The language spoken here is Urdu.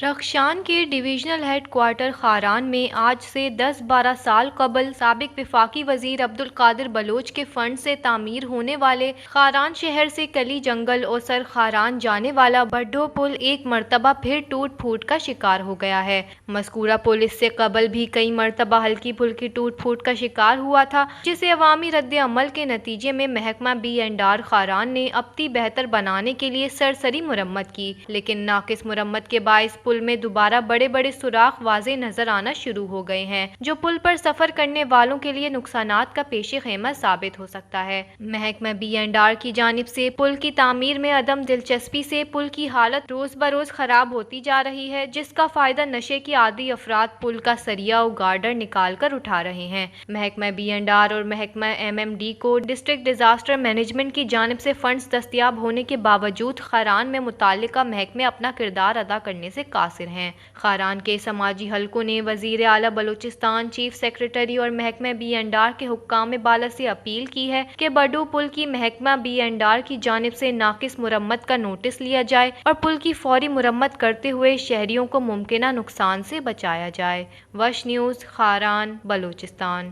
رخشان کے ڈویژنل ہیڈ کوارٹر خاران میں آج سے 10-12 سال قبل سابق وفاقی وزیر عبدالقادر بلوچ کے فنڈ سے تعمیر ہونے والے خاران شہر سے کلی جنگل اوسر خاران جانے والا بھڈو پل ایک مرتبہ پھر ٹوٹ پھوٹ کا شکار ہو گیا ہے۔ مذکورہ پل اس سے قبل بھی کئی مرتبہ ہلکی پھلکی ٹوٹ پھوٹ کا شکار ہوا تھا، جسے عوامی رد عمل کے نتیجے میں محکمہ B&R خاران نے ابتی بہتر بنانے کے لیے سرسری مرمت کی، لیکن ناقص مرمت کے باعث پل میں دوبارہ بڑے بڑے سوراخ واضح نظر آنا شروع ہو گئے ہیں، جو پل پر سفر کرنے والوں کے لیے نقصانات کا پیش خیمہ ثابت ہو سکتا ہے۔ محکمہ B&R کی جانب سے پل کی تعمیر میں عدم دلچسپی سے پل کی حالت روز بروز خراب ہوتی جا رہی ہے، جس کا فائدہ نشے کے عادی افراد پل کا سریہ و گارڈر نکال کر اٹھا رہے ہیں۔ محکمہ B&R اور محکمہ MMD کو ڈسٹرکٹ ڈیزاسٹر مینجمنٹ کی جانب سے فنڈز دستیاب ہونے کے باوجود خاران میں متعلقہ محکمے اپنا کردار ادا کرنے سے قاصر ہیں۔ خاران کے سماجی حلقوں نے وزیر اعلیٰ بلوچستان، چیف سیکریٹری اور محکمہ B&R کے حکام بالا سے اپیل کی ہے کہ بھڈو پل کی محکمہ B&R کی جانب سے ناقص مرمت کا نوٹس لیا جائے اور پل کی فوری مرمت کرتے ہوئے شہریوں کو ممکنہ نقصان سے بچایا جائے۔ وش نیوز، خاران، بلوچستان۔